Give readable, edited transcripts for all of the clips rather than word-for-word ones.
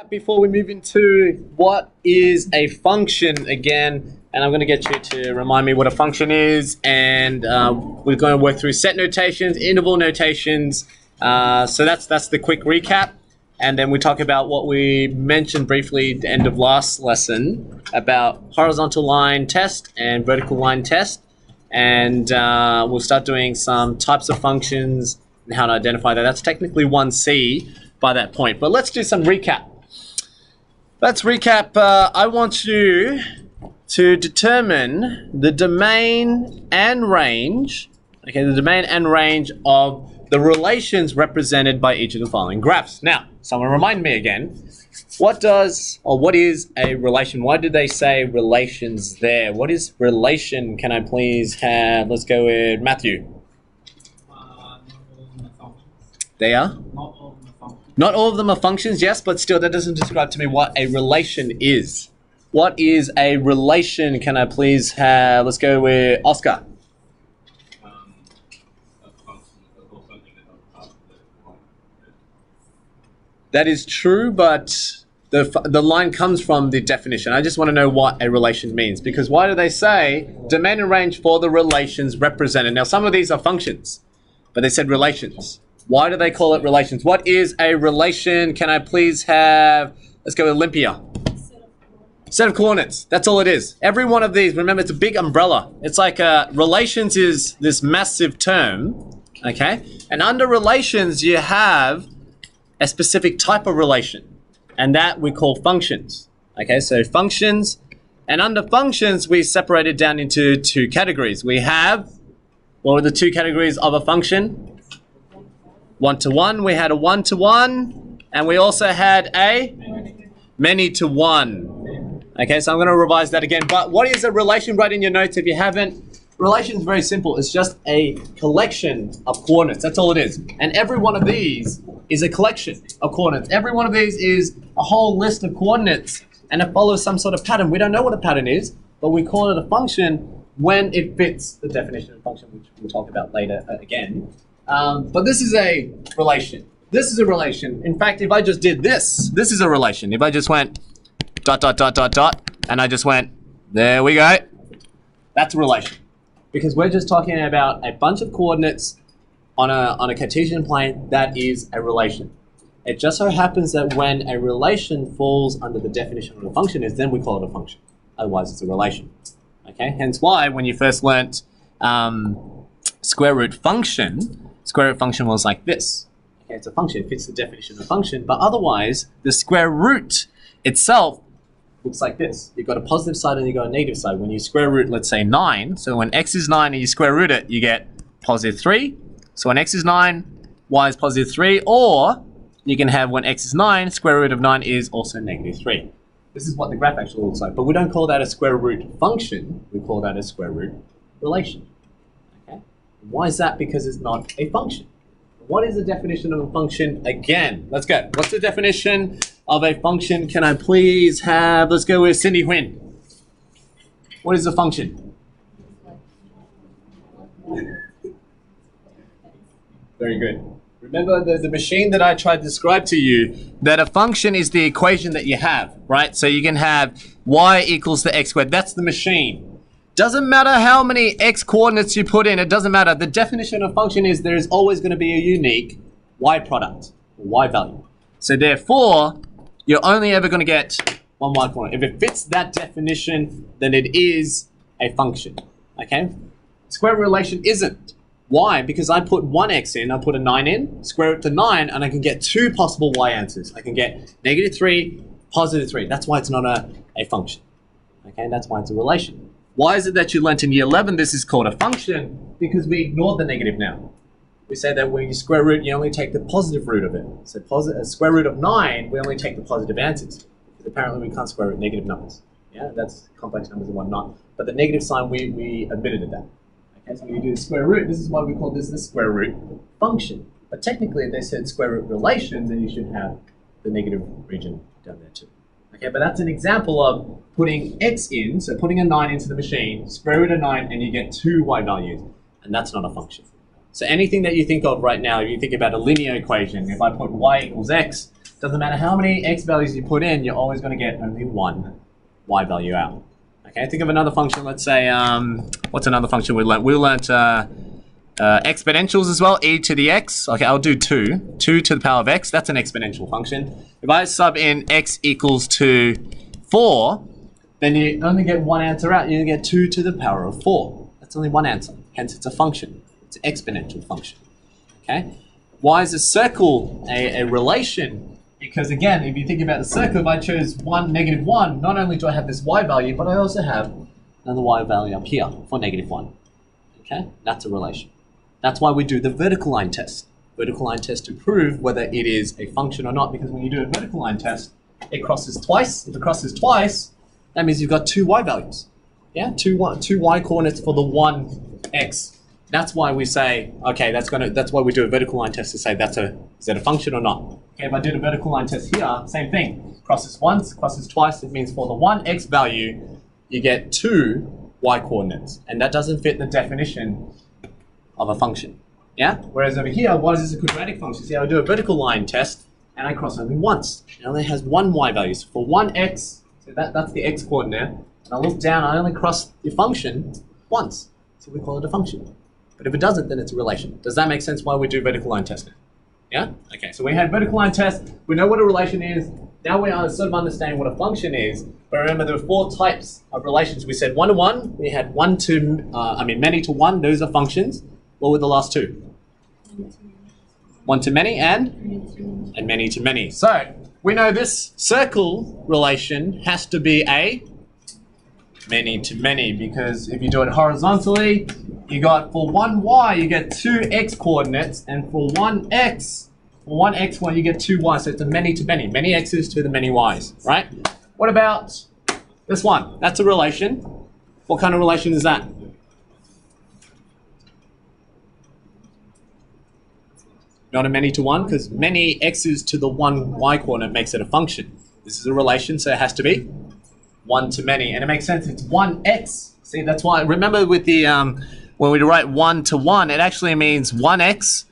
Before we move into what is a function again, and I'm going to get you to remind me what a function is, and we're going to work through set notations, interval notations. So that's the quick recap, and then we talk about what we mentioned briefly at the end of last lesson about horizontal line test and vertical line test, and we'll start doing some types of functions and how to identify that. That's technically 1C by that point, but let's do some recap. Let's recap. I want you to determine the domain and range, okay, the domain and range of the relations represented by each of the following graphs. Now, someone remind me again, what is a relation? Why did they say relations there? What is relation? Can I please have, let's go with Matthew. They are? Not all of them are functions, yes, but still that doesn't describe to me what a relation is. What is a relation? Can I please have, let's go with Oscar. That is true, but the line comes from the definition. I just want to know what a relation means, because why do they say domain and range for the relations represented? Now, some of these are functions, but they said relations. Why do they call it relations? What is a relation? Can I please have, let's go with Olympia. Set of coordinates. That's all it is. Every one of these, remember, it's a big umbrella. It's like relations is this massive term, okay? And under relations, you have a specific type of relation, and that we call functions, okay? So functions, and under functions, we separate it down into two categories. We have, what are the two categories of a function? One-to-one, we had a one-to-one, and we also had a many-to-one. Okay, so I'm going to revise that again. But what is a relation? Write in your notes if you haven't. Relation is very simple. It's just a collection of coordinates. That's all it is. And every one of these is a collection of coordinates. Every one of these is a whole list of coordinates, and it follows some sort of pattern. We don't know what a pattern is, but we call it a function when it fits the definition of function, which we'll talk about later again. But this is a relation. This is a relation. In fact, if I just did this is a relation. If I just went ... and I just went, there we go. That's a relation. Because we're just talking about a bunch of coordinates on a Cartesian plane. That is a relation. It just so happens that when a relation falls under the definition of a function is, then we call it a function. Otherwise, it's a relation. Okay. Hence why when you first learnt square root function was like this. Okay, it's a function. It fits the definition of a function. But otherwise, the square root itself looks like this. You've got a positive side and you've got a negative side. When you square root, let's say 9, so when x is 9 and you square root it, you get positive 3. So when x is 9, y is positive 3. Or you can have when x is 9, square root of 9 is also negative 3. This is what the graph actually looks like. But we don't call that a square root function. We call that a square root relation. Okay? Why is that? Because it's not a function. What is the definition of a function? Again, let's go. What's the definition of a function? Can I please have, let's go with Cindy Huynh. What is a function? Very good. Remember the machine that I tried to describe to you, that a function is the equation that you have, right? So you can have y equals to x squared. That's the machine. Doesn't matter how many x coordinates you put in, it doesn't matter. The definition of function is there is always going to be a unique y product, y value. So therefore, you're only ever going to get one y coordinate. If it fits that definition, then it is a function, okay? Square root relation isn't. Why? Because I put one x in, I put a 9 in, square root to 9, and I can get two possible y answers. I can get negative 3, positive 3. That's why it's not a function, okay? That's why it's a relation. Why is it that you learnt in year 11 this is called a function? Because we ignored the negative now. We say that when you square root, you only take the positive root of it. So square root of 9, we only take the positive answers. Because apparently we can't square root negative numbers. Yeah, that's complex numbers and whatnot. But the negative sign, we omitted that. Okay, so when you do the square root, this is why we call this the square root function. But technically, if they said square root relation, then you should have the negative region down there too. Okay, but that's an example of putting x in, so putting a 9 into the machine, square root of 9, and you get two y values, and that's not a function. So anything that you think of right now, if you think about a linear equation, if I put y equals x, Doesn't matter how many x values you put in, you're always going to get only one y value out. Okay, think of another function. Let's say, what's another function we learned? We learned exponentials as well, e to the x. Okay, I'll do 2. 2 to the power of x, that's an exponential function. If I sub in x equals to 4, then you only get one answer out. You get 2 to the power of 4. That's only one answer. Hence, it's a function. It's an exponential function. Okay? Why is a circle a relation? Because again, if you think about the circle, if I chose 1, -1, not only do I have this y value, but I also have another y value up here for -1. Okay? That's a relation. That's why we do the vertical line test. Vertical line test to prove whether it is a function or not, because when you do a vertical line test, it crosses twice. If it crosses twice, that means you've got 2 y values. Yeah? Two y coordinates for the 1x. That's why we say, okay, that's why we do a vertical line test to say is that a function or not? Okay, if I did a vertical line test here, same thing. Crosses once, crosses twice, it means for the 1x value, you get 2 y coordinates. And that doesn't fit the definition of a function. Yeah? Whereas over here, why is this a quadratic function? See, I do a vertical line test and I cross only once. It only has 1 y value. So for 1x, so that's the x coordinate. And I look down, I only cross the function once. So we call it a function. But if it doesn't, then it's a relation. Does that make sense why we do vertical line testing? Yeah? Okay, so we had vertical line test. We know what a relation is. Now we are sort of understanding what a function is. But remember, there were 4 types of relations. We said one-to-one. We had many-to-one. Those are functions. What were the last 2? One-to-many and many-to-many. So we know this circle relation has to be a many-to-many, because if you do it horizontally, you got for 1y, you get 2 x coordinates, and for 1x, you get 2 y, so it's a many-to-many. Many x's to the many y's, right? What about this one? That's a relation. What kind of relation is that? Not a many-to-one, because many x's to the 1 y coordinate makes it a function. This is a relation, so it has to be 1 to many, and it makes sense. It's 1x. See, that's why. Remember with the when we write 1 to 1, it actually means 1x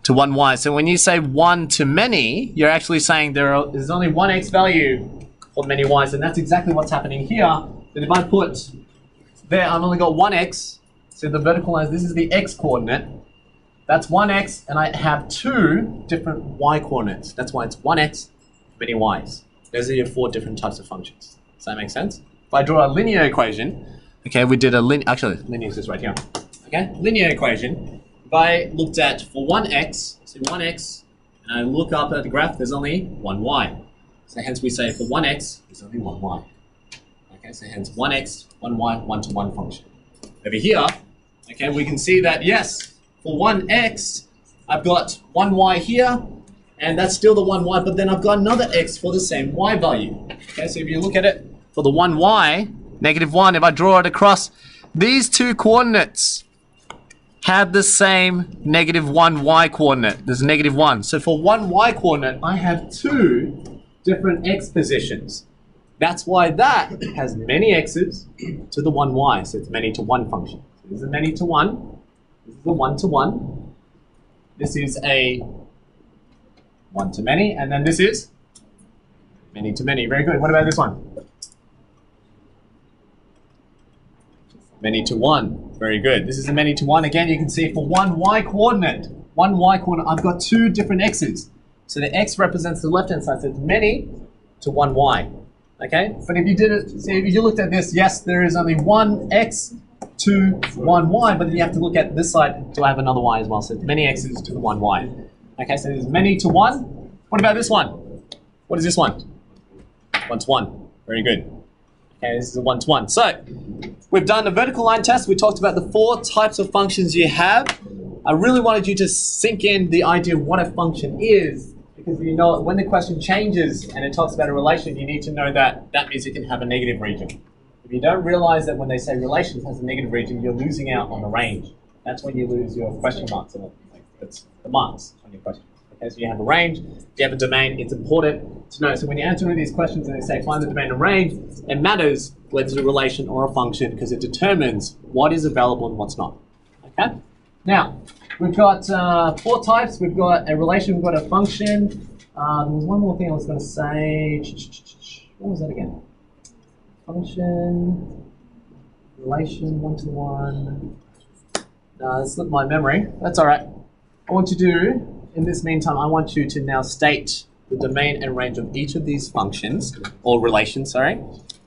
to 1y. So when you say 1 to many, you're actually saying there's only 1x value for many y's, and that's exactly what's happening here. Then if I put there, I've only got 1x. So the vertical line, this is the x coordinate. That's 1x, and I have 2 different y coordinates. That's why it's 1x, many y's. Those are your 4 different types of functions. Does that make sense? If I draw a linear equation, okay, we did a actually, linear is just right here. Okay, linear equation. If I looked at for 1x, so 1x, and I look up at the graph, there's only 1 y. So hence we say for 1x, there's only 1 y. Okay, so hence 1x, 1 y, 1-to-1 function. Over here, okay, we can see that yes, for 1x, I've got 1 y here, and that's still the 1 y, but then I've got another x for the same y value. Okay, so if you look at it, for the 1 y, -1, if I draw it across, these 2 coordinates have the same -1 y coordinate. There's a -1. So for 1 y coordinate, I have 2 different x positions. That's why that has many x's to the 1 y. So it's many-to-one function. So this is a many-to-one. This is a 1-to-one. This is a 1-to-many. And then this is many-to-many. Very good. What about this one? Many-to-one. Very good. This is a many-to-one. Again, you can see for 1 y coordinate, I've got 2 different x's. So the x represents the left-hand side. So it's many to 1 y. Okay? But if you did it, see, if you looked at this, yes, there is only 1 x to 1 y, but then you have to look at this side. Do I have another y as well? So it's many x's to the 1 y. Okay, so there's many to 1. What about this one? What is this one? 1-to-1. Very good. Okay, this is a 1-to-1. So, we've done the vertical line test. We talked about the 4 types of functions you have. I really wanted you to sink in the idea of what a function is, because you know when the question changes and it talks about a relation, you need to know that that means it can have a negative region. If you don't realize that when they say relations has a negative region, you're losing out on the range. That's when you lose your question marks. It's the marks on your question. Okay, so you have a range, you have a domain, it's important to know. So when you answer these questions and they say find the domain and range, it matters whether it's a relation or a function because it determines what is available and what's not. Okay? Now, we've got 4 types. We've got a relation, we've got a function. There was one more thing I was going to say. What was that again? Function, relation, one-to-one. No, that slipped my memory. That's all right. I want you to do, in this meantime, I want you to now state the domain and range of each of these functions, or relations, sorry.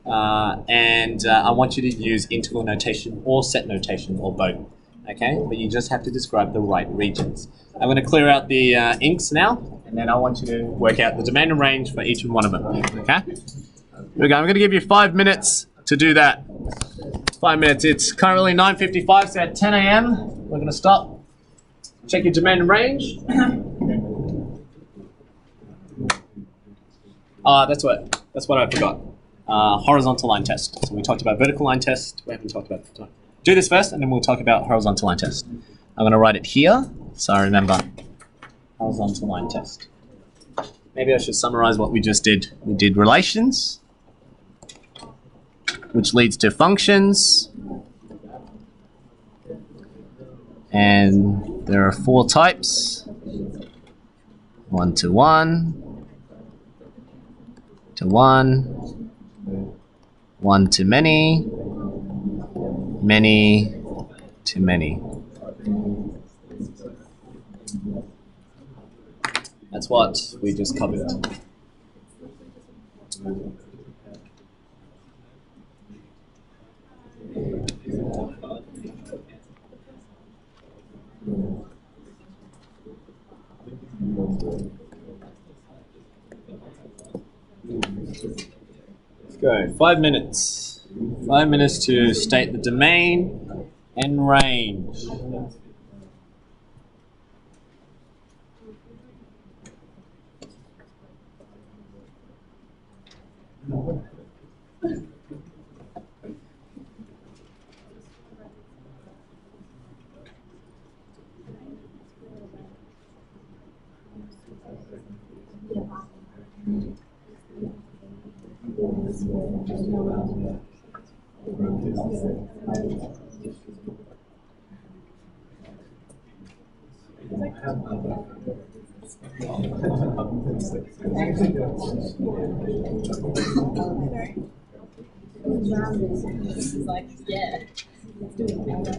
I want you to use integral notation or set notation or both. Okay, but you just have to describe the right regions. I'm going to clear out the inks now, and then I want you to work out the domain and range for each one of them. Okay? Here we go. I'm going to give you 5 minutes to do that. 5 minutes. It's currently 9:55, so at 10 a.m. we're going to stop. Check your domain and range. That's what I forgot. Horizontal line test. So we talked about vertical line test. We haven't talked about it. Do this first, and then we'll talk about horizontal line test. I'm going to write it here, so I remember horizontal line test. Maybe I should summarize what we just did. We did relations, which leads to functions, and there are 4 types: one-to-one, to one, one-to-many, many to many. That's what we just covered. Let's go. 5 minutes. 5 minutes to state the domain and range. This is like, yeah. And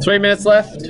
3 minutes left.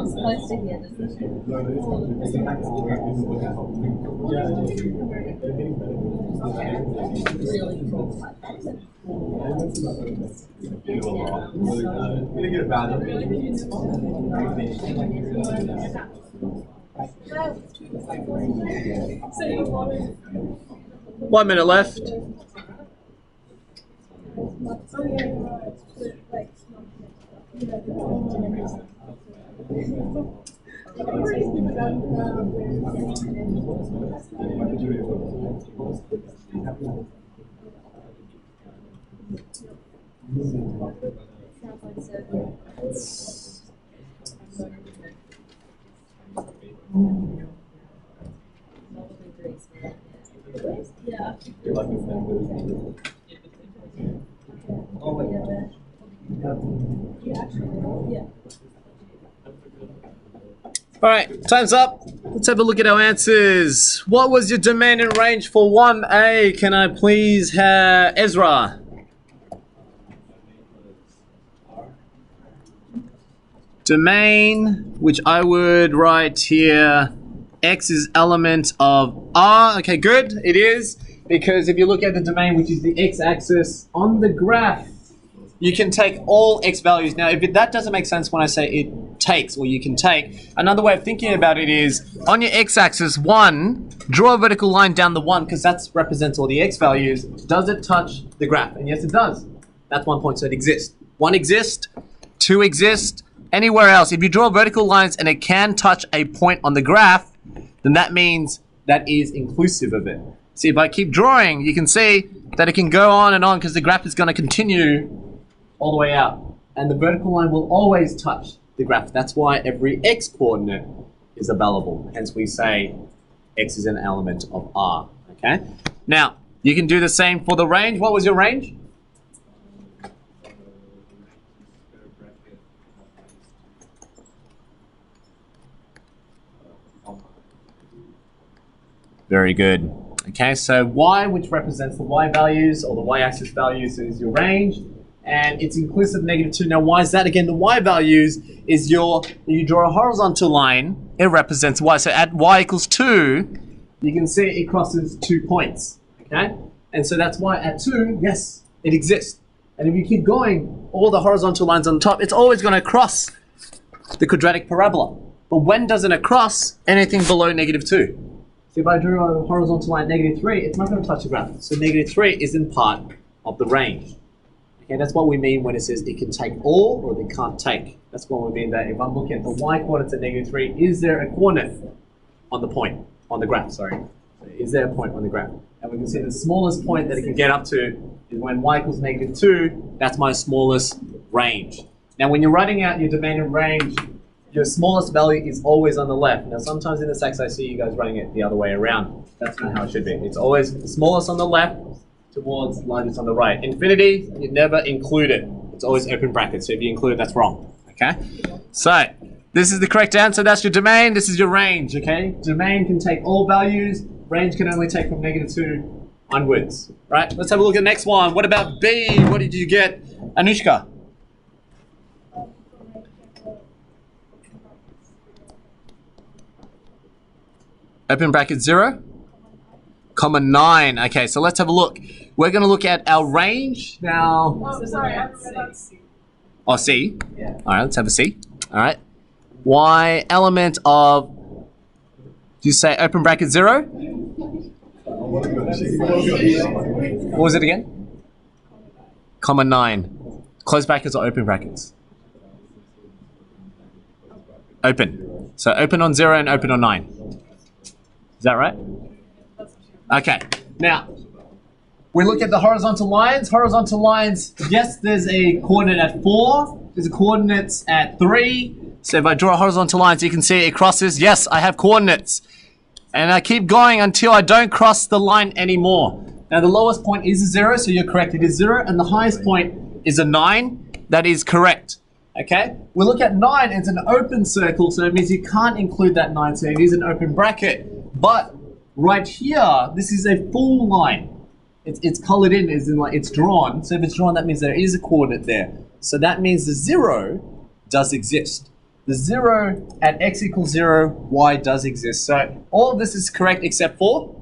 Supposed to hear this. Really cool. One minute left. Yeah. All right, time's up. Let's have a look at our answers. What was your domain and range for 1A? Can I please have Ezra? Domain, which I would write here, X is element of R. Okay, good, it is. Because if you look at the domain, which is the X-axis, on the graph, you can take all X values. Now, if that doesn't make sense when I say it takes, or you can take, another way of thinking about it is, on your X-axis, 1, draw a vertical line down the 1, because that represents all the X values. Does it touch the graph? And yes, it does. That's 1 point, so it exists. 1 exists, 2 exists. Anywhere else, if you draw vertical lines and it can touch a point on the graph, then that means that is inclusive of it. See, if I keep drawing, you can see that it can go on and on because the graph is going to continue all the way out. And the vertical line will always touch the graph. That's why every X coordinate is available. Hence we say X is an element of R. Okay? Now, you can do the same for the range. What was your range? Very good. Okay, so Y, which represents the Y values or the Y-axis values, is your range, and it's inclusive of -2. Now, why is that? Again, the Y values is you draw a horizontal line, it represents Y. So at Y equals 2, you can see it crosses 2 points. Okay, and so that's why at 2, yes, it exists. And if you keep going, all the horizontal lines on top, it's always going to cross the quadratic parabola. But when doesn't it cross anything below -2? So if I drew a horizontal line at -3, it's not going to touch the graph. So -3 isn't part of the range. Okay, that's what we mean when it says it can take all or they can't take. That's what we mean that if I'm looking at the Y coordinates at -3, is there a coordinate on the point, on the graph, sorry. So is there a point on the graph? And we can see the smallest point that it can get up to is when Y equals -2, that's my smallest range. Now when you're writing out your domain and range, your smallest value is always on the left. Now sometimes in the sax I see you guys running it the other way around. That's not how it should be. It's always the smallest on the left towards largest on the right. Infinity, you never include it. It's always open brackets. So if you include it, that's wrong. Okay? So this is the correct answer. That's your domain. This is your range. Okay? Domain can take all values. Range can only take from -2 onwards. Right? Let's have a look at the next one. What about B? What did you get, Anushka? Open bracket 0, comma 9. Okay, so let's have a look. We're going to look at our range now. Oh, sorry, I forgot C. Oh, C? Yeah. All right, let's have a C. All right. Y element of, do you say open bracket 0? What was it again? Comma 9. Close brackets or open brackets? Open. So open on 0 and open on 9. Is that right? Okay. Now, we look at the horizontal lines. Horizontal lines, yes, there's a coordinate at 4. There's a coordinates at 3. So if I draw horizontal lines, you can see it crosses. Yes, I have coordinates. And I keep going until I don't cross the line anymore. Now, the lowest point is a 0, so you're correct. It is 0. And the highest point is a 9. That is correct. Okay? We look at 9. It's an open circle, so it means you can't include that 9. So it is an open bracket. But right here, this is a full line. It's colored in, as in like it's drawn. So if it's drawn, that means there is a coordinate there. So that means the 0 does exist. The 0 at x equals 0, y does exist. So all of this is correct except for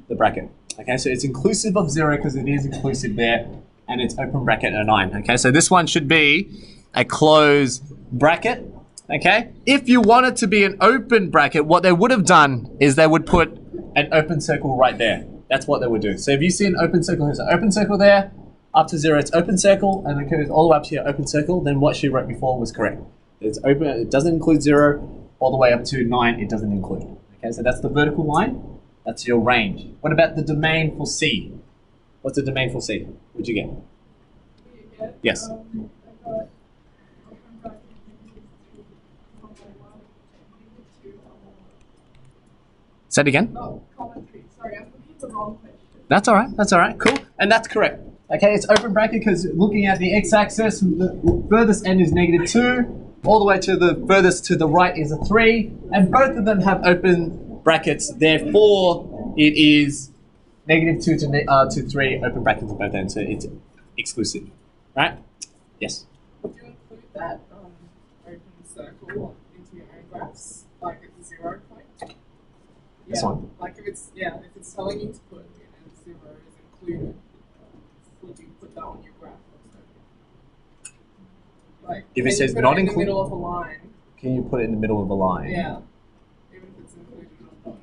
the bracket. Okay, so it's inclusive of 0 because it is inclusive there, and it's open bracket at a 9. Okay, so this one should be a closed bracket. Okay, if you want it to be an open bracket, what they would have done is they would put an open circle right there. That's what they would do. So if you see an open circle, there's an open circle there, up to 0 it's open circle, and it goes all the way up to your open circle, then what she wrote before was correct. It's open, it doesn't include 0, all the way up to 9 it doesn't include. Okay, so that's the vertical line, that's your range. What about the domain for C? What's the domain for C? What'd you get? Yes. Say it again. Oh, commentary. Sorry, I'm looking at the wrong question. That's all right, cool. And that's correct. Okay, it's open bracket because looking at the x-axis, the furthest end is -2, all the way to the furthest to the right is a 3, and both of them have open brackets, therefore it is -2 to 3 open brackets at both ends, so it's exclusive, right? Yes? Do you include that open circle into your own graphs, like at the 0 point? This one? Like if it's telling you to put in a 0 is included, would you put that on your graph also? Like If it says put not it in the included, middle of a line. can you put it in the middle of a line? Yeah. Even if it's included or not.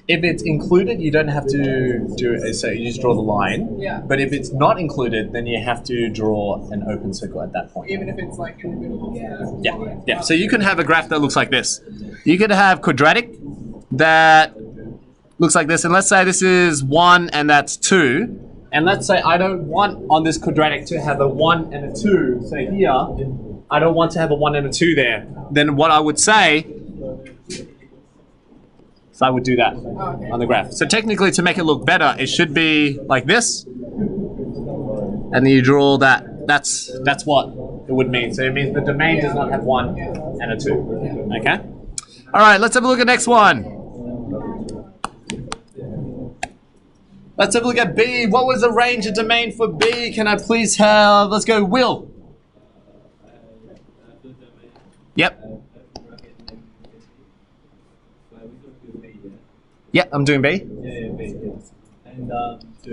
If it's included, you don't have to do it, so you just draw the line. Yeah. But if it's not included, then you have to draw an open circle at that point. Even if it's like in the middle of the Yeah. So you can have a graph that looks like this. You could have quadratic that looks like this, and let's say this is 1 and that's 2. And let's say I don't want on this quadratic to have a 1 and a 2. So here, I don't want to have a 1 and a 2 there. Then what I would say, so I would do that on the graph. So technically, to make it look better, it should be like this. And then you draw that. That's what it would mean. So it means the domain does not have 1 and a 2. Okay? All right, let's have a look at the next one. Let's have a look at B. What was the range of domain for B? Can I please have, let's go, Will. Yep. Yep, I'm doing B. Yeah, B, yes. And 2.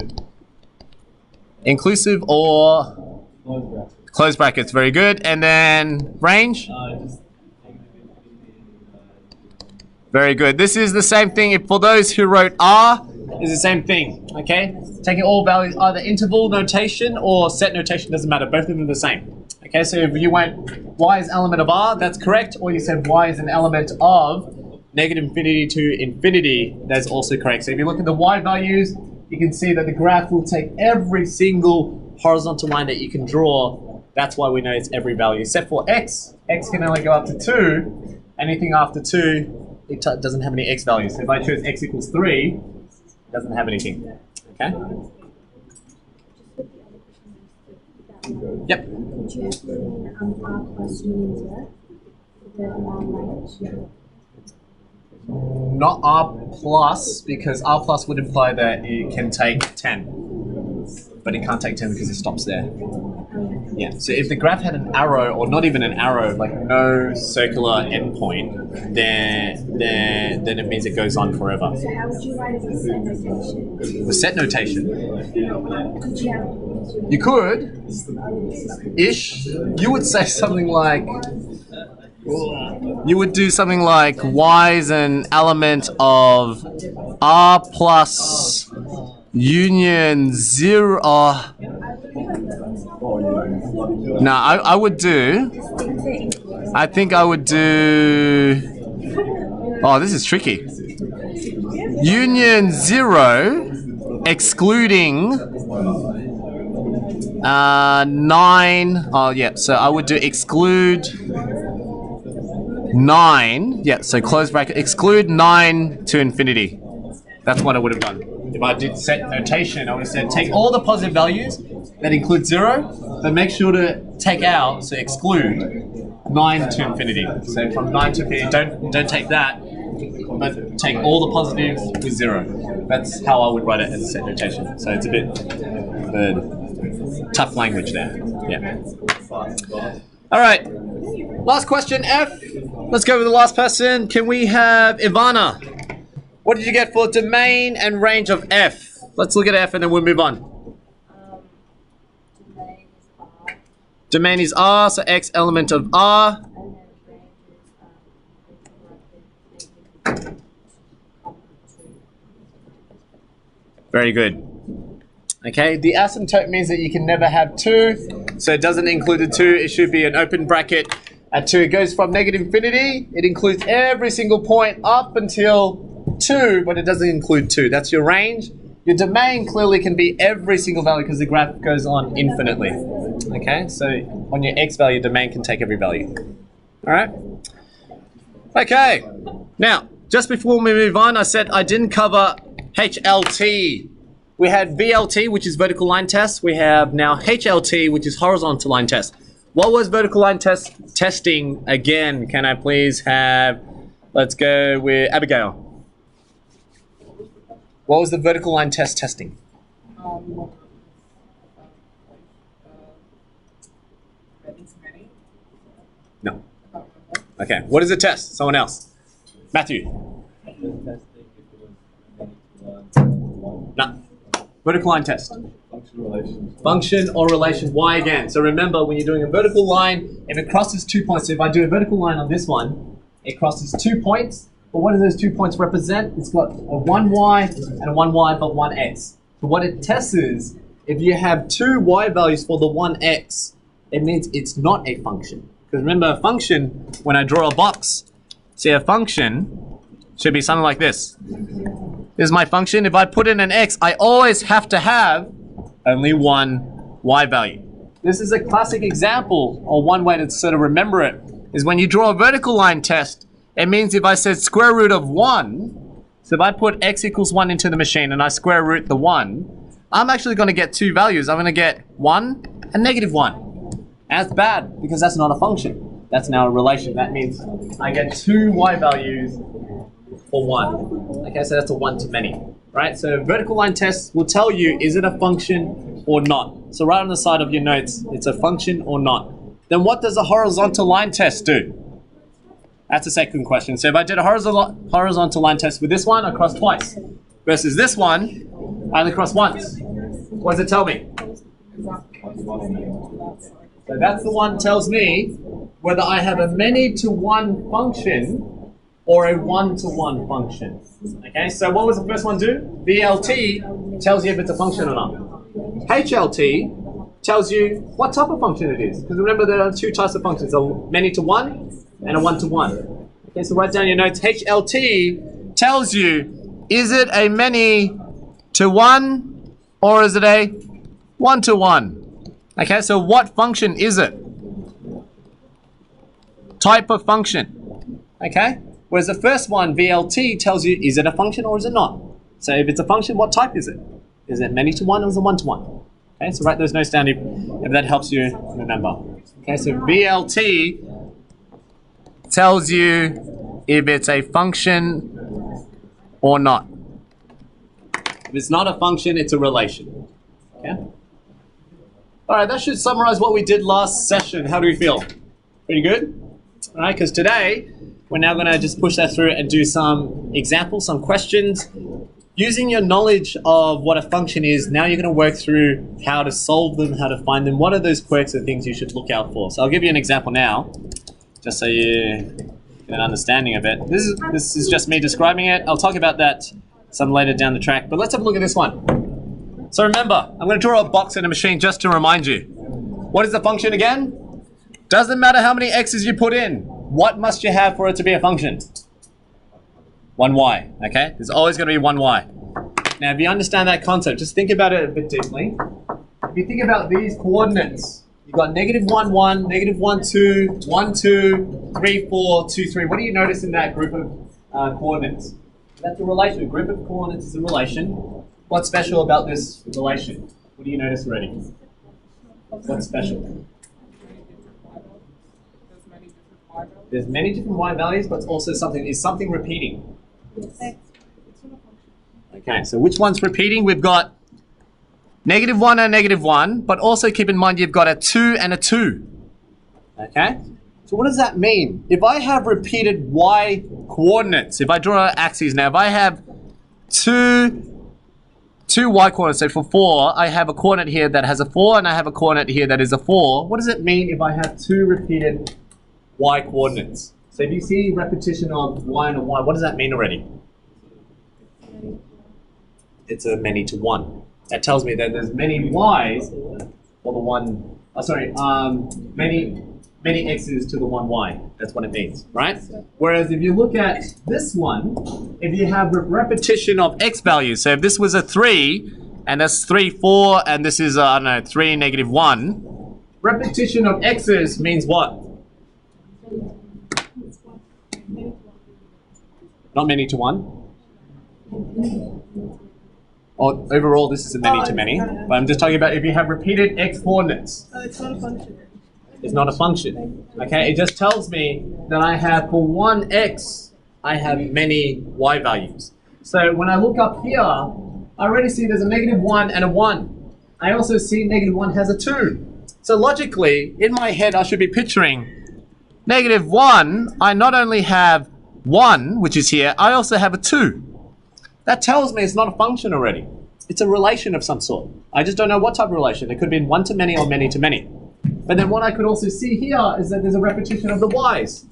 Inclusive or Close bracket. close brackets, very good. And then range? Just Very good. This is the same thing. For those who wrote R, is the same thing, okay? Taking all values, either interval notation or set notation, doesn't matter. Both of them are the same. Okay, so if you went y is element of R, that's correct. Or you said y is an element of -infinity to infinity, that's also correct. So if you look at the y values, you can see that the graph will take every single horizontal line that you can draw. That's why we know it's every value. Except for x, x can only go up to 2. Anything after 2, it doesn't have any x values. So if I choose x equals 3, it doesn't have anything. Okay? Yep. Could you explain R plus means what? The range? Not R plus, because R plus would imply that it can take 10. But it can't take 10 because it stops there. Yeah, so if the graph had an arrow, or not even an arrow, like no circular endpoint, then it means it goes on forever. So how would you write it with set notation? With set notation, Could you have you could, ish, you would say something like, you would do something like y is an element of R plus union 0. No, I would do, I think I would do, oh, this is tricky. Union 0 excluding 9. Oh, yeah, so I would do exclude 9. Yeah, so close bracket, exclude 9 to infinity. That's what I would have done. If I did set notation, I would have said take all the positive values that include 0, but make sure to take out, so exclude 9 to infinity. So from 9 to infinity, don't take that, but take all the positives with 0. That's how I would write it as a set notation. So it's a bit tough language there. Yeah. All right. Last question, F. Let's go with the last person. Can we have Ivana? What did you get for domain and range of F? Let's look at F and then we'll move on. domain is R, Domain is R, so X element of R. and then range is Very good. Okay, the asymptote means that you can never have 2, so it doesn't include the 2. It should be an open bracket at 2. It goes from negative infinity. It includes every single point up until 2, but it doesn't include 2. That's your range. Your domain clearly can be every single value because the graph goes on infinitely. Okay, so on your x value, domain can take every value. All right. Okay, now just before we move on, I said I didn't cover HLT. We had VLT, which is vertical line test. We have now HLT, which is horizontal line test. What was vertical line testing again? Can I please have, let's go with Abigail. What was the vertical line test testing? No. Okay, what is the test? Someone else. Matthew. No. Vertical line test. Function or relation. Why again? So remember, when you're doing a vertical line, if it crosses 2 points, so if I do a vertical line on this one, it crosses 2 points. But what do those 2 points represent? It's got a 1y and a 1y, but 1x. So what it tests is, if you have 2 y values for the 1x, it means it's not a function. Because remember, a function, when I draw a box, see, a function should be something like this. This is my function. If I put in an x, I always have to have only one y value. This is a classic example, or one way to sort of remember it, is when you draw a vertical line test, it means if I said square root of 1, so if I put x equals 1 into the machine and I square root the 1, I'm actually going to get 2 values. I'm going to get 1 and negative 1. And that's bad, because that's not a function. That's now a relation. That means I get 2 y values for 1. Okay, so that's a one-to-many, right? So vertical line test will tell you, is it a function or not? So right on the side of your notes, it's a function or not. Then what does a horizontal line test do? That's the second question. So if I did a horizontal line test with this one, I cross twice. Versus this one, I only cross once. What does it tell me? So that's the one that tells me whether I have a many-to-one function or a one-to-one function. Okay, so what was the first one do? VLT tells you if it's a function or not. HLT tells you what type of function it is. Because remember, there are 2 types of functions, a many-to-one and a one-to-one. Okay, so write down your notes. HLT tells you, is it a many-to-one or is it a one-to-one? Okay, so what function is it? Type of function. Okay? Whereas the first one, VLT, tells you, is it a function or is it not? So if it's a function, what type is it? Is it many-to-one or is it one-to-one? Okay, so write those notes down if that helps you remember. Okay, so VLT tells you if it's a function or not. If it's not a function, it's a relation. Okay? All right, that should summarize what we did last session. How do we feel? Pretty good? All right, because today, we're now going to just push that through and do some examples, some questions. Using your knowledge of what a function is, now you're going to work through how to solve them, how to find them. What are those quirks and things you should look out for? So I'll give you an example now, just so you get an understanding of it. This is just me describing it. I'll talk about that some later down the track, but let's have a look at this one. So remember, I'm going to draw a box in a machine just to remind you. What is the function again? Doesn't matter how many x's you put in. What must you have for it to be a function? 1y, okay? There's always going to be 1y. Now, if you understand that concept, just think about it a bit deeply. If you think about these coordinates, you've got -1, 1, -1, 2, 1, 2, 3, 4, 2, 3. What do you notice in that group of coordinates? That's a relation. A group of coordinates is a relation. What's special about this relation? What do you notice already? What's special? There's many different y values, but it's also something repeating. Okay, so which one's repeating? We've got -1 and -1, but also keep in mind you've got a 2 and a 2. Okay? So what does that mean? If I have repeated y coordinates, if I draw axes now, if I have two y coordinates, so for 4, I have a coordinate here that has a 4, and I have a coordinate here that is a 4. What does it mean if I have 2 repeated y coordinates? So if you see repetition of y and a y, what does that mean already? It's a many-to-one. That tells me that there's many y's for the one, many x's to the one y. That's what it means, right? Whereas if you look at this one, if you have repetition of x values, so if this was a 3, and that's 3, 4, and this is, 3, negative 1, repetition of x's means what? Not many to one. Or overall, this is a many to many. But I'm just talking about if you have repeated x coordinates. It's not a function. It's not a function. Okay, it just tells me that I have for one x, I have many y values. So when I look up here, I already see there's a negative 1 and a 1. I also see negative 1 has a 2. So logically, in my head, I should be picturing negative 1, I not only have 1, which is here, I also have a 2. That tells me it's not a function already. It's a relation of some sort. I just don't know what type of relation. It could be one to many or many to many. But then what I could also see here is that there's a repetition of the y's.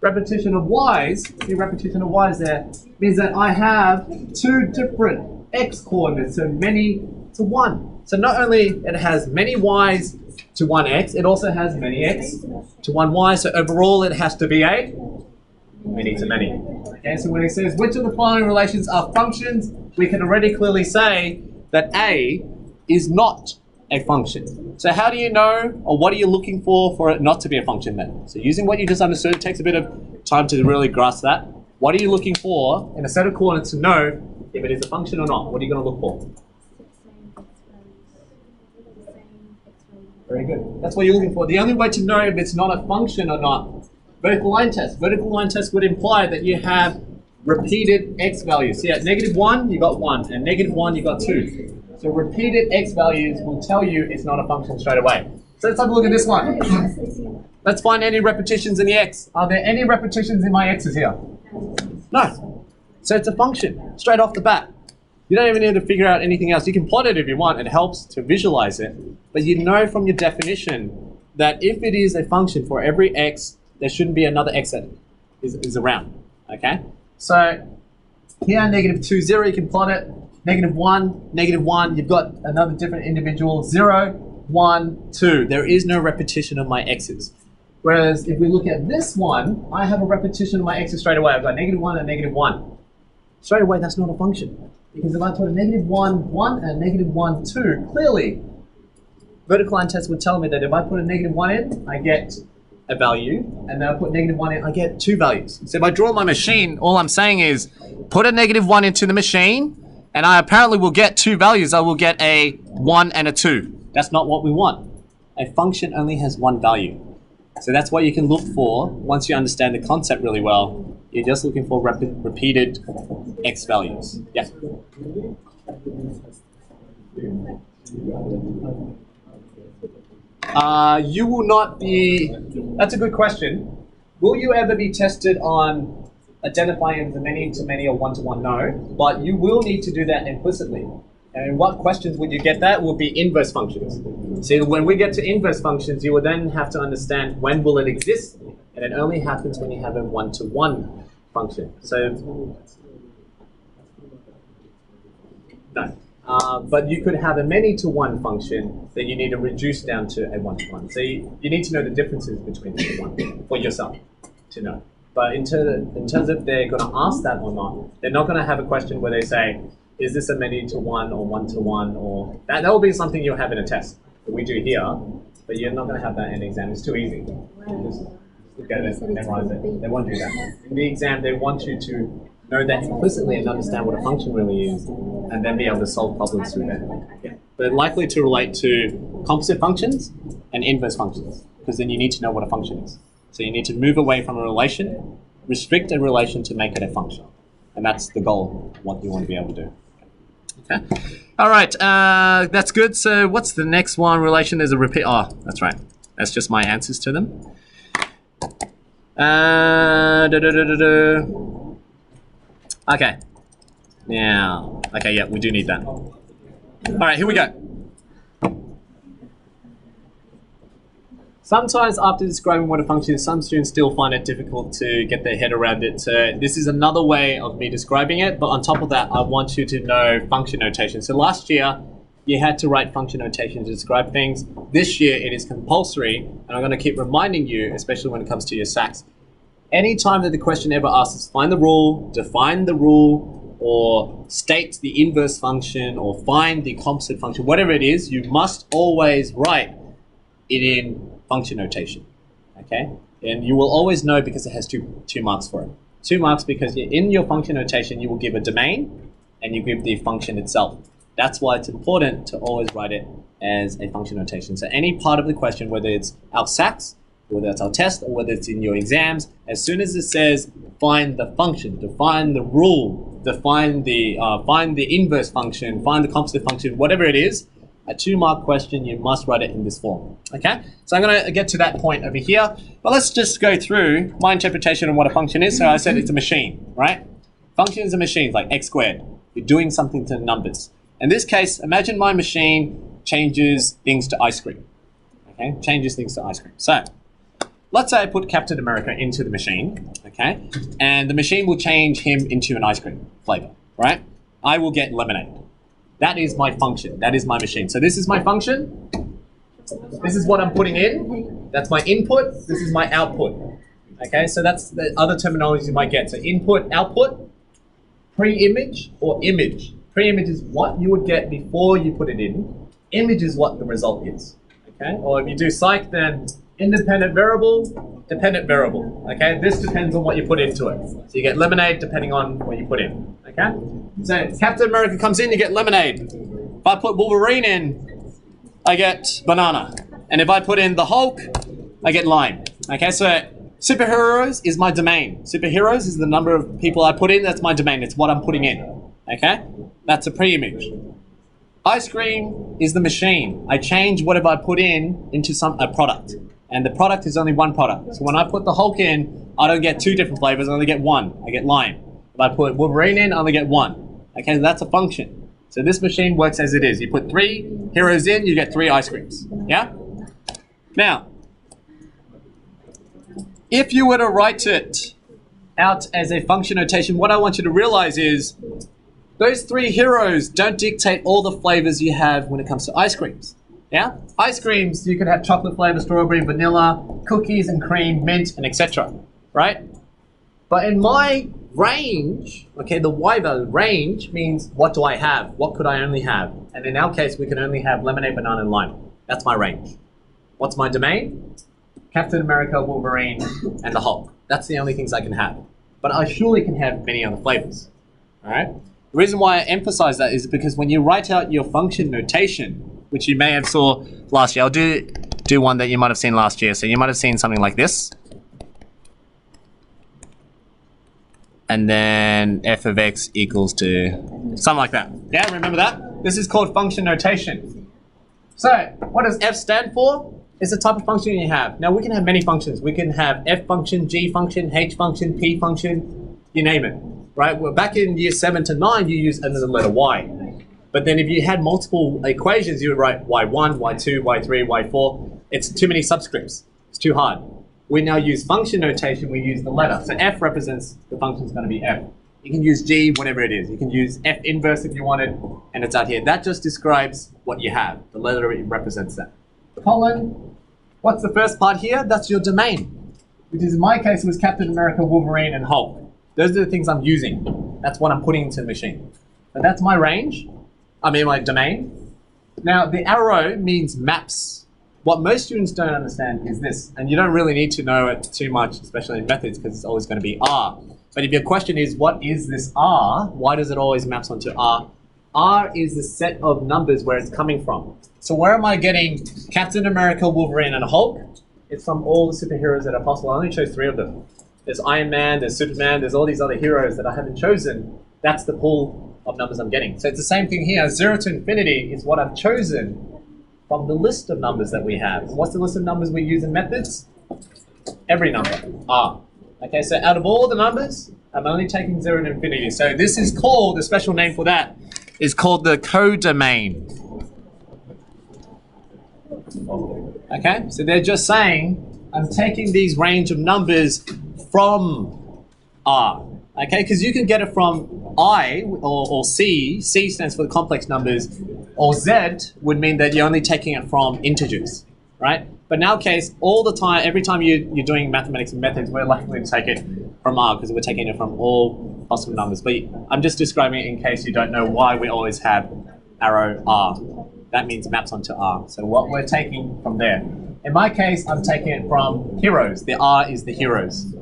Repetition of y's, see repetition of y's there, means that I have 2 different x coordinates, so many to 1. So not only it has many y's to 1 x, it also has many x to 1 y, so overall it has to be a many to many. Okay, so when it says which of the following relations are functions, we can already clearly say that A is not a function. So how do you know, or what are you looking for it not to be a function then? So using what you just understood, it takes a bit of time to really grasp that. What are you looking for in a set of coordinates to know if it is a function or not? What are you going to look for? Very good. That's what you're looking for. The only way to know if it's not a function or not, vertical line test. Vertical line test would imply that you have repeated x values. See, at negative 1, you got 1, and negative 1, you got 2. So repeated x values will tell you it's not a function straight away. So let's have a look at this one. Let's find any repetitions in the x. Are there any repetitions in my x's here? No. So it's a function, straight off the bat. You don't even need to figure out anything else. You can plot it if you want. It helps to visualize it. But you know from your definition that if it is a function for every x, there shouldn't be another x that is around. Okay? So here, negative 2, 0, you can plot it. Negative 1, you've got another different individual. 0, 1, 2. There is no repetition of my x's. Whereas if we look at this one, I have a repetition of my x's straight away. I've got negative 1 and negative 1. Straight away, that's not a function. Because if I put a negative 1, 1 and a negative 1, 2, clearly, vertical line test would tell me that if I put a negative 1 in, I get a value, and then I put negative 1 in, I get 2 values. So if I draw my machine, all I'm saying is put a negative 1 into the machine, and I apparently will get 2 values. I will get a 1 and a 2. That's not what we want. A function only has 1 value. So that's what you can look for once you understand the concept really well. You're just looking for repeated x values. Yeah. You will not be, that's a good question. Will you ever be tested on identifying the many to many or one to one? No, but you will need to do that implicitly. And what questions would you get that will be inverse functions. See, when we get to inverse functions, you will then have to understand when will it exist, and it only happens when you have a one-to-one function. So, no. But you could have a many-to-one function that you need to reduce down to a one-to-one. So you need to know the differences between the two for yourself to know. But in terms of they're going to ask that or not, they're not going to have a question where they say, is this a many-to-one or one-to-one? Or that will be something you'll have in a test that we do here, but you're not going to have that in the exam. It's too easy. Just look at it, memorize it. They won't do that. In the exam, they want you to know that implicitly and understand what a function really is, and then be able to solve problems through that. Yeah. But likely to relate to composite functions and inverse functions, because then you need to know what a function is. So you need to move away from a relation, restrict a relation to make it a function. And that's the goal of what you want to be able to do. Okay. All right, that's good. So what's the next one? Relation is a repeat. Oh, that's right. That's just my answers to them. Okay. Now, okay, yeah, we do need that. All right, here we go. Sometimes after describing what a function is, some students still find it difficult to get their head around it. So this is another way of me describing it, but on top of that, I want you to know function notation. So last year, you had to write function notation to describe things. This year it is compulsory, and I'm going to keep reminding you, especially when it comes to your SACs. Anytime that the question ever asks us, find the rule, define the rule, or state the inverse function, or find the composite function, whatever it is, you must always write it in function notation, okay? And you will always know because it has two marks for it. 2 marks because in your function notation, you will give a domain and you give the function itself. That's why it's important to always write it as a function notation. So any part of the question, whether it's our SACs, whether it's our test, or whether it's in your exams, as soon as it says find the function, define the rule, define the find the inverse function, find the composite function, whatever it is, a 2-mark question, you must write it in this form. Okay, so I'm going to get to that point over here, but let's just go through my interpretation of what a function is. So I said it's a machine, right? Function is a machine, like x squared. You're doing something to numbers. In this case, imagine my machine changes things to ice cream. Okay, changes things to ice cream. So let's say I put Captain America into the machine, okay, and the machine will change him into an ice cream flavor, right? I will get lemonade. That is my function. That is my machine. So this is my function. This is what I'm putting in. That's my input. This is my output. Okay, so that's the other terminology you might get. So input, output, pre-image or image. Pre-image is what you would get before you put it in. Image is what the result is. Okay, or if you do psych, then independent variable, dependent variable. Okay, this depends on what you put into it. So you get lemonade depending on what you put in. Okay, so Captain America comes in, you get lemonade. If I put Wolverine in, I get banana. And if I put in the Hulk, I get lime. Okay, so superheroes is my domain. Superheroes is the number of people I put in, that's my domain. It's what I'm putting in. Okay, that's a pre-image. Ice cream is the machine. I change whatever I put in into a product. And the product is only one product. So when I put the Hulk in, I don't get 2 different flavors, I only get 1. I get lime. If I put Wolverine in, I only get 1. Okay, that's a function. So this machine works as it is. You put 3 heroes in, you get 3 ice creams. Yeah? Now, if you were to write it out as a function notation, what I want you to realize is those 3 heroes don't dictate all the flavors you have when it comes to ice creams. Yeah? Ice creams, you could have chocolate flavor, strawberry, vanilla, cookies and cream, mint, and etc. Right? But in my range, okay, the Y value range means what do I have? What could I only have? And in our case, we can only have lemonade, banana, and lime. That's my range. What's my domain? Captain America, Wolverine, and the Hulk. That's the only things I can have. But I surely can have many other flavors. All right? The reason why I emphasize that is because when you write out your function notation, which you may have saw last year, I'll do one that you might have seen last year. So you might have seen something like this. And then f of x equals to something like that. Yeah, remember that? This is called function notation. So what does f stand for? It's the type of function you have. Now we can have many functions. We can have f function, g function, h function, p function, you name it. Right? Well, back in year 7 to 9, you use another letter y. But then if you had multiple equations, you would write y1, y2, y3, y4. It's too many subscripts. It's too hard. We now use function notation, we use the letter. So f represents the function is going to be f. You can use g, whatever it is. You can use f inverse if you wanted, and it's out here. That just describes what you have. The letter represents that. Colon, what's the first part here? That's your domain, which is in my case was Captain America, Wolverine, and Hulk. Those are the things I'm using. That's what I'm putting into the machine. So that's my range. I mean my domain. Now the arrow means maps. What most students don't understand is this, and you don't really need to know it too much, especially in methods, because it's always going to be R. But if your question is, what is this R? Why does it always maps onto R? R is the set of numbers where it's coming from. So where am I getting Captain America, Wolverine, and Hulk? It's from all the superheroes that are possible. I only chose 3 of them. There's Iron Man, there's Superman, there's all these other heroes that I haven't chosen. That's the pool of numbers I'm getting. So it's the same thing here. 0 to infinity is what I've chosen from the list of numbers that we have. What's the list of numbers we use in methods? Every number, R. Okay, so out of all the numbers, I'm only taking 0 to infinity. So this is called, the special name for that is called the codomain. Okay, so they're just saying, I'm taking these range of numbers from R. Okay, because you can get it from I or C stands for the complex numbers, or Z would mean that you're only taking it from integers, right? But in our case, all the time, every time you're doing mathematics and methods, we're likely to take it from R because we're taking it from all possible numbers. But I'm just describing it in case you don't know why we always have arrow R. That means maps onto R. So what we're taking from there. In my case, I'm taking it from heroes. The R is the heroes.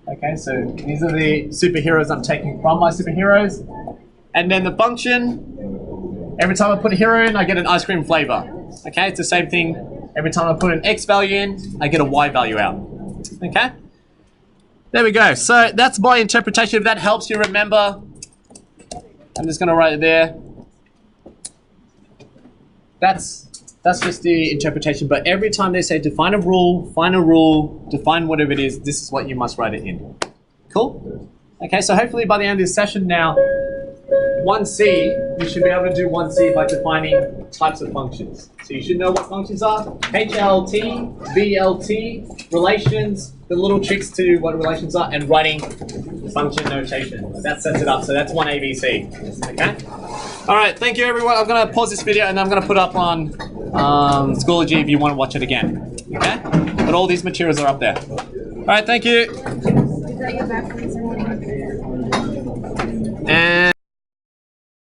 Okay, so these are the superheroes I'm taking from my superheroes. And then the function, every time I put a hero in, I get an ice cream flavor. Okay, it's the same thing. Every time I put an X value in, I get a Y value out. Okay? There we go. So that's my interpretation. If that helps you remember, I'm just going to write it there. That's just the interpretation. But every time they say define a rule, find a rule, define whatever it is, this is what you must write it in. Cool? Okay, so hopefully by the end of this session now, 1C, you should be able to do 1C by defining types of functions. So you should know what functions are. HLT, VLT, relations, the little tricks to what relations are, and writing function notation. That sets it up. So that's 1ABC. Okay? All right, thank you everyone. I'm going to pause this video and I'm going to put up on Schoology if you want to watch it again. Okay? But all these materials are up there. All right, thank you. Is that your reference or